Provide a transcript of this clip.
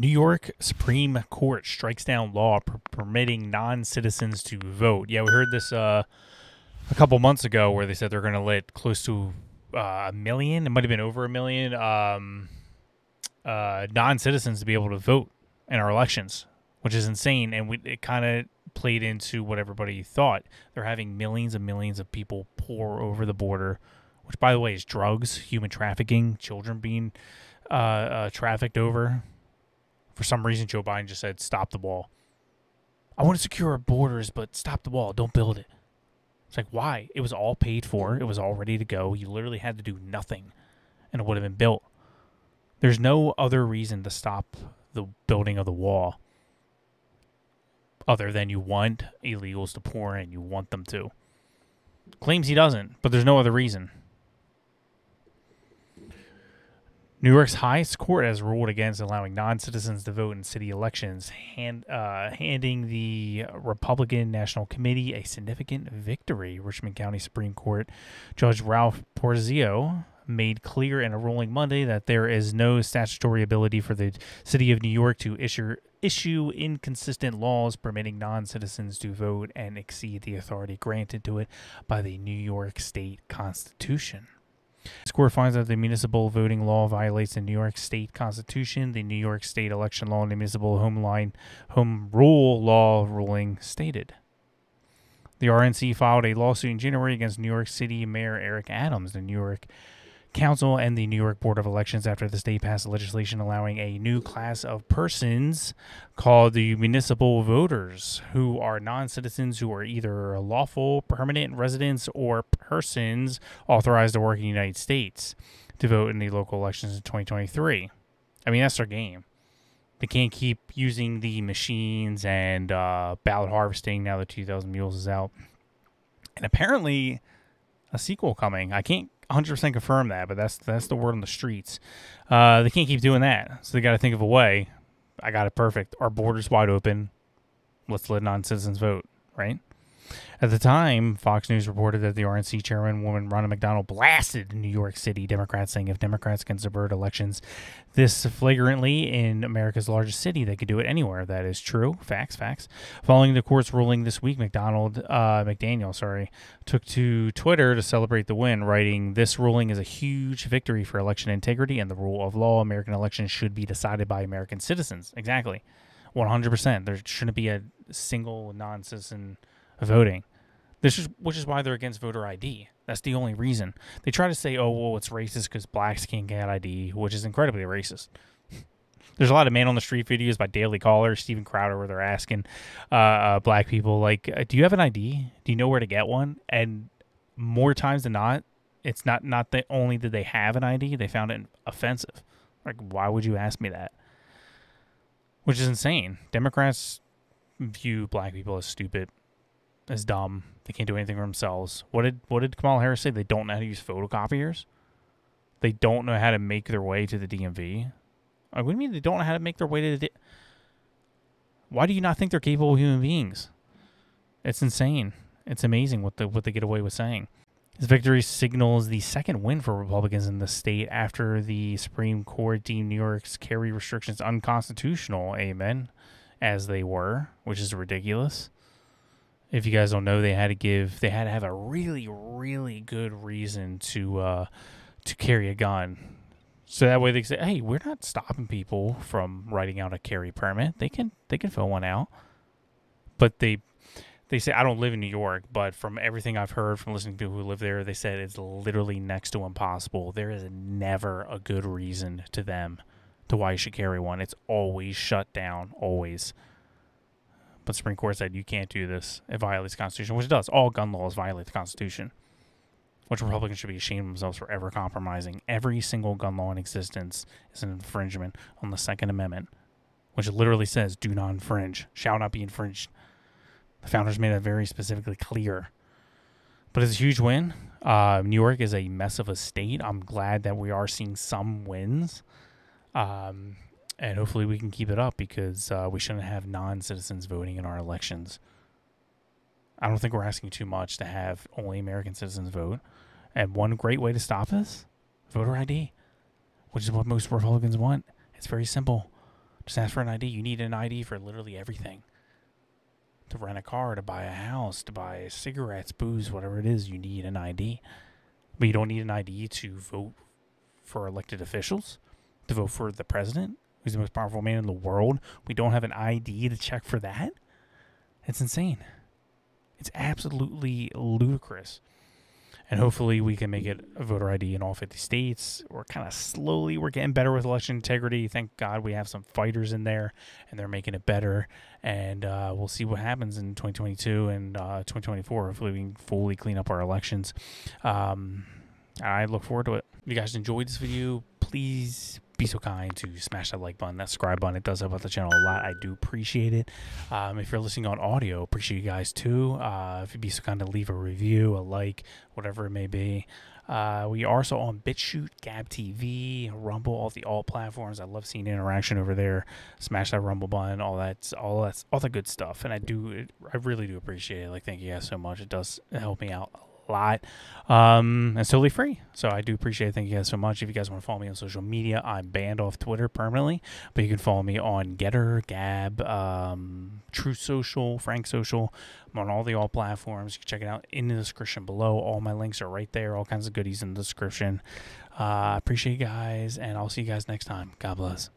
New York Supreme Court strikes down law permitting non-citizens to vote. Yeah, we heard this a couple months ago where they said they're going to let close to a million, it might have been over a million, non-citizens to be able to vote in our elections, which is insane. And it kind of played into what everybody thought. They're having millions and millions of people pour over the border, which, by the way, is drugs, human trafficking, children being trafficked over. For some reason, Joe Biden just said, stop the wall. I want to secure our borders, but stop the wall. Don't build it. It's like, why? It was all paid for. It was all ready to go. You literally had to do nothing, and it would have been built. There's no other reason to stop the building of the wall other than you want illegals to pour in. You want them to. Claims he doesn't, but there's no other reason. New York's highest court has ruled against allowing non-citizens to vote in city elections, handing the Republican National Committee a significant victory. Richmond County Supreme Court Judge Ralph Porzio made clear in a ruling Monday that there is no statutory ability for the city of New York to issue inconsistent laws permitting non-citizens to vote and exceed the authority granted to it by the New York State Constitution. This court finds that the municipal voting law violates the New York State Constitution, the New York State election law, and the municipal home rule law ruling stated. The RNC filed a lawsuit in January against New York City Mayor Eric Adams, the New York Council, and the New York Board of Elections after the state passed legislation allowing a new class of persons called the municipal voters, who are non-citizens who are either lawful permanent residents or persons authorized to work in the United States, to vote in the local elections in 2023. I mean, that's their game. They can't keep using the machines and ballot harvesting now that 2,000 Mules is out. And apparently a sequel coming. I can't 100% confirm that, but that's the word on the streets. They can't keep doing that, so they got to think of a way. I got it perfect. Our border's wide open. Let's let non-citizens vote, right? At the time, Fox News reported that the RNC chairwoman Ronna McDonald blasted New York City Democrats, saying if Democrats can subvert elections this flagrantly in America's largest city, they could do it anywhere. That is true. Facts. Following the court's ruling this week, McDaniel took to Twitter to celebrate the win, writing, "This ruling is a huge victory for election integrity and the rule of law. American elections should be decided by American citizens." Exactly. 100%. There shouldn't be a single non-citizen voting. Which is why they're against voter ID. That's the only reason. They try to say, oh, well, it's racist because blacks can't get ID, which is incredibly racist. There's a lot of man-on-the-street videos by Daily Caller, Steven Crowder, where they're asking black people, like, do you have an ID? Do you know where to get one? And more times than not, it's not that only did they have an ID, they found it offensive. Like, why would you ask me that? Which is insane. Democrats view black people as stupid, as dumb. They can't do anything for themselves. What did Kamala Harris say? They don't know how to use photocopiers? They don't know how to make their way to the DMV? What do you mean they don't know how to make their way to the Why do you not think they're capable human beings? It's insane. It's amazing what they get away with saying. This victory signals the second win for Republicans in the state after the Supreme Court deemed New York's carry restrictions unconstitutional, amen, as they were, which is ridiculous. If you guys don't know, they had to have a really, really good reason to carry a gun. So that way they say, hey, we're not stopping people from writing out a carry permit. They can fill one out. But they say, I don't live in New York, but from everything I've heard from listening to people who live there, they said it's literally next to impossible. There is never a good reason to them to why you should carry one. It's always shut down, always. But the Supreme Court said you can't do this. It violates the Constitution, which it does. All gun laws violate the Constitution, which Republicans should be ashamed of themselves for ever compromising. Every single gun law in existence is an infringement on the Second Amendment, which literally says do not infringe, shall not be infringed. The founders made that very specifically clear. But it's a huge win. New York is a mess of a state. I'm glad that we are seeing some wins. And hopefully we can keep it up because we shouldn't have non-citizens voting in our elections. I don't think we're asking too much to have only American citizens vote. And one great way to stop this, voter ID, which is what most Republicans want. It's very simple. Just ask for an ID. You need an ID for literally everything. To rent a car, to buy a house, to buy cigarettes, booze, whatever it is, you need an ID. But you don't need an ID to vote for elected officials, to vote for the president, who's the most powerful man in the world. We don't have an ID to check for that. It's insane. It's absolutely ludicrous. And hopefully we can make it a voter ID in all 50 states. We're kind of slowly, we're getting better with election integrity. Thank God we have some fighters in there, and they're making it better. And we'll see what happens in 2022 and 2024. Hopefully we can fully clean up our elections. I look forward to it. If you guys enjoyed this video, please be so kind to smash that like button, that subscribe button. It does help out the channel a lot. I do appreciate it. If you're listening on audio, appreciate you guys too. If you'd be so kind to leave a review, a like, whatever it may be. We are also on BitChute, Gab TV, Rumble, all the alt platforms. I love seeing interaction over there. Smash that Rumble button, all the good stuff. And I really do appreciate it. Like, thank you guys so much. It does help me out a lot. It's totally free, so I do appreciate it. Thank you guys so much. If you guys want to follow me on social media, I'm banned off Twitter permanently, but you can follow me on GETTR, Gab, True Social, Frank Social. I'm on all the alt platforms. You can check it out in the description below. All my links are right there. All kinds of goodies in the description. Appreciate you guys, and I'll see you guys next time. God bless.